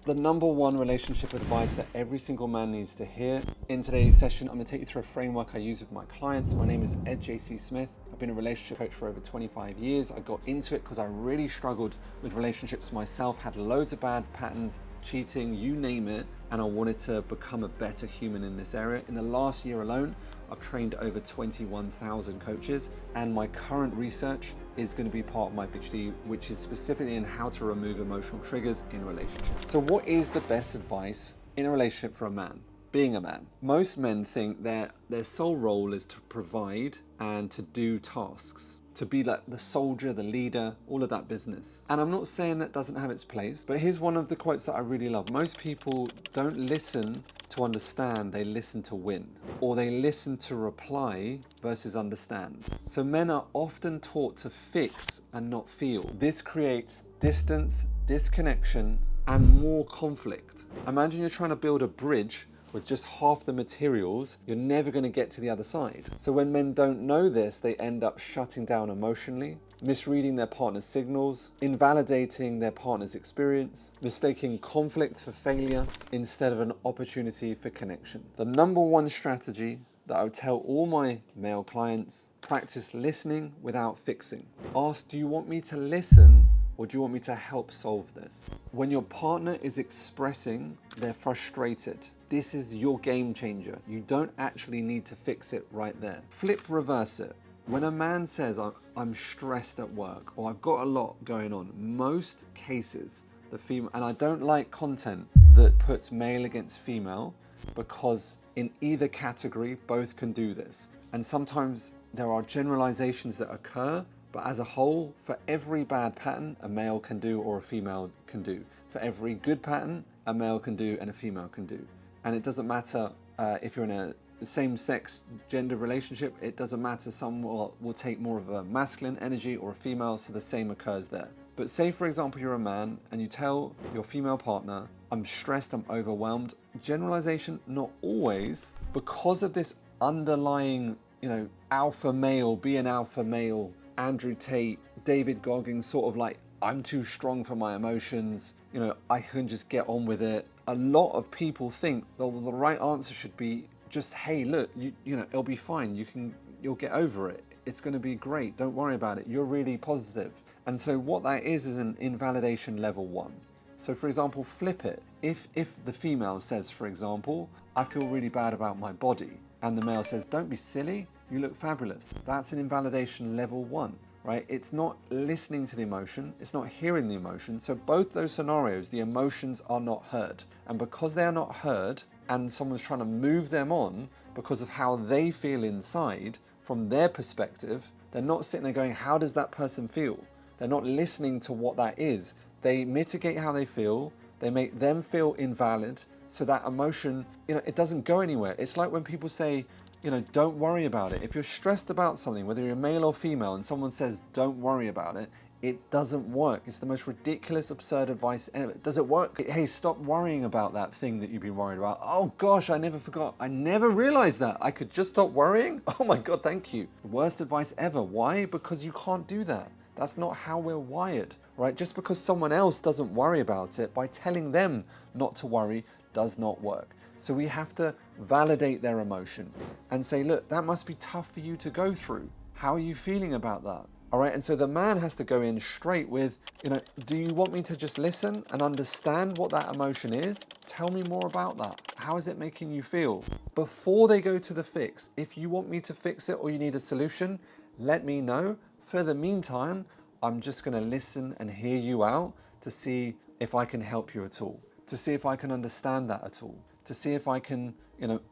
The number one relationship advice that every single man needs to hear. In today's session, I'm gonna take you through a framework I use with my clients. My name is Ed JC Smith. I've been a relationship coach for over 25 years. I got into it because I really struggled with relationships myself, had loads of bad patterns, cheating, you name it, and I wanted to become a better human in this area. In the last year alone, I've trained over 21,000 coaches, and my current research is going to be part of my PhD, which is specifically in how to remove emotional triggers in relationships. So what is the best advice in a relationship for a man? Being a man. Most men think their sole role is to provide and to do tasks, to be like the soldier, the leader, all of that business. And I'm not saying that doesn't have its place, but here's one of the quotes that I really love. Most people don't listen to understand, they listen to win, or they listen to reply versus understand. So men are often taught to fix and not feel. This creates distance, disconnection, and more conflict. Imagine you're trying to build a bridge with just half the materials, you're never going to get to the other side. So when men don't know this, they end up shutting down emotionally, misreading their partner's signals, invalidating their partner's experience, mistaking conflict for failure instead of an opportunity for connection. The number one strategy that I would tell all my male clients: practice listening without fixing. Ask, do you want me to listen, or do you want me to help solve this? When your partner is expressing they're frustrated, this is your game changer. You don't actually need to fix it right there. Reverse it. When a man says, I'm stressed at work, or I've got a lot going on, most cases, the female, and I don't like content that puts male against female, because in either category, both can do this. And sometimes there are generalizations that occur, but as a whole, for every bad pattern, a male can do or a female can do. For every good pattern, a male can do and a female can do. And it doesn't matter if you're in a same-sex gender relationship, it doesn't matter. Some will take more of a masculine energy or a female, so the same occurs there. But say, for example, you're a man and you tell your female partner, I'm stressed, I'm overwhelmed. Generalization, not always, because of this underlying, alpha male, be an alpha male, Andrew Tate, David Goggins, sort of like, I'm too strong for my emotions, I can just get on with it. A lot of people think the right answer should be just, hey, look, it'll be fine. You'll get over it. It's going to be great. Don't worry about it. You're really positive. And so what that is an invalidation level 1. So for example, flip it. If the female says, for example, I feel really bad about my body, and the male says, don't be silly, you look fabulous. That's an invalidation level 1. Right? It's not listening to the emotion, it's not hearing the emotion. So both those scenarios, the emotions are not heard. And because they are not heard, and someone's trying to move them on because of how they feel inside, from their perspective, they're not sitting there going, how does that person feel? They're not listening to what that is. They mitigate how they feel, they make them feel invalid, so that emotion, it doesn't go anywhere. It's like when people say, don't worry about it. If you're stressed about something, whether you're male or female, and someone says, don't worry about it, it doesn't work. It's the most ridiculous, absurd advice. Does it work? Hey, stop worrying about that thing that you've been worried about. Oh gosh, I never forgot. I never realized that. I could just stop worrying? Oh my God, thank you. Worst advice ever. Why? Because you can't do that. That's not how we're wired, right? Just because someone else doesn't worry about it, by telling them not to worry, does not work. So we have to validate their emotion and say, look, that must be tough for you to go through. How are you feeling about that? All right, and so the man has to go in straight with, do you want me to just listen and understand what that emotion is? Tell me more about that. How is it making you feel? Before they go to the fix, if you want me to fix it or you need a solution, let me know. For the meantime, I'm just gonna listen and hear you out to see if I can help you at all, to see if I can understand that at all, to see if I can,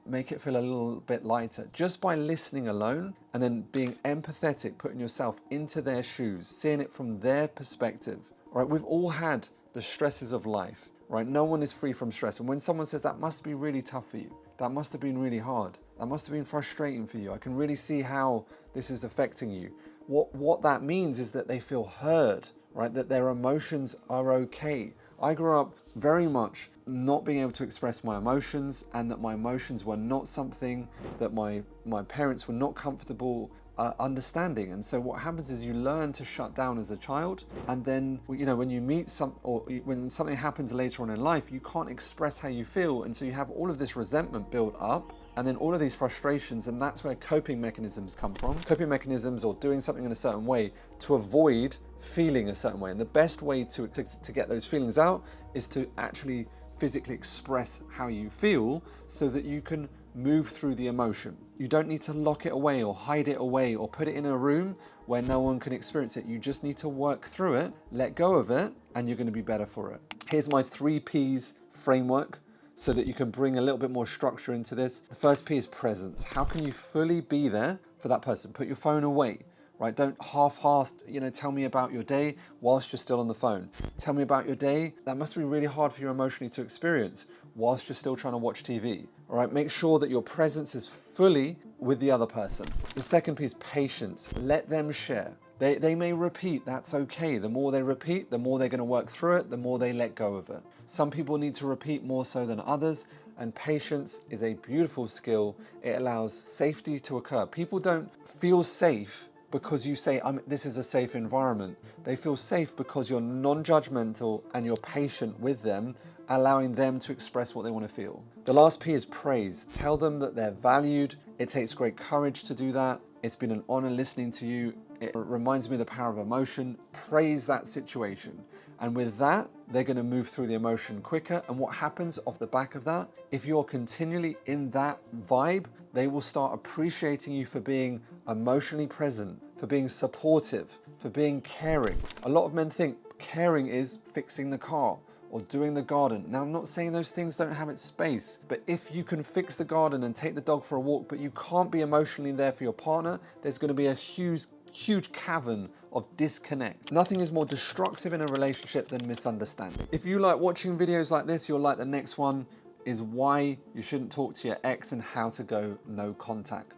make it feel a little bit lighter. Just by listening alone and then being empathetic, putting yourself into their shoes, seeing it from their perspective. Right? We've all had the stresses of life, right? No one is free from stress. And when someone says that must be really tough for you, that must have been really hard, that must have been frustrating for you, I can really see how this is affecting you. What that means is that they feel heard, right? That their emotions are okay. I grew up very much not being able to express my emotions, and that my emotions were not something that my parents were not comfortable understanding. And so what happens is you learn to shut down as a child, and then when you meet when something happens later on in life, you can't express how you feel, and so you have all of this resentment built up, and then all of these frustrations, and that's where coping mechanisms come from. Coping mechanisms, or doing something in a certain way to avoid feeling a certain way. And the best way to get those feelings out is to actually physically express how you feel so that you can move through the emotion. You don't need to lock it away or hide it away or put it in a room where no one can experience it. You just need to work through it, let go of it, and you're going to be better for it. Here's my 3 Ps framework so that you can bring a little bit more structure into this. The first P is presence. How can you fully be there for that person? Put your phone away, right? Don't half-assed, tell me about your day whilst you're still on the phone. Tell me about your day. That must be really hard for you emotionally to experience whilst you're still trying to watch TV, all right? Make sure that your presence is fully with the other person. The second P is patience. Let them share. They may repeat, that's okay. The more they repeat, the more they're going to work through it, the more they let go of it. Some people need to repeat more so than others, and patience is a beautiful skill. It allows safety to occur. People don't feel safe because you say, this is a safe environment. They feel safe because you're non-judgmental and you're patient with them, allowing them to express what they want to feel. The last P is praise. Tell them that they're valued. It takes great courage to do that. It's been an honor listening to you. It reminds me of the power of emotion. Praise that situation. And with that, they're going to move through the emotion quicker. And what happens off the back of that, if you're continually in that vibe, they will start appreciating you for being emotionally present, for being supportive, for being caring. A lot of men think caring is fixing the car or doing the garden. Now, I'm not saying those things don't have its space, but if you can fix the garden and take the dog for a walk, but you can't be emotionally there for your partner, there's going to be a huge cavern of disconnect. Nothing is more destructive in a relationship than misunderstanding. If you like watching videos like this, you'll like the next one is why you shouldn't talk to your ex and how to go no contact.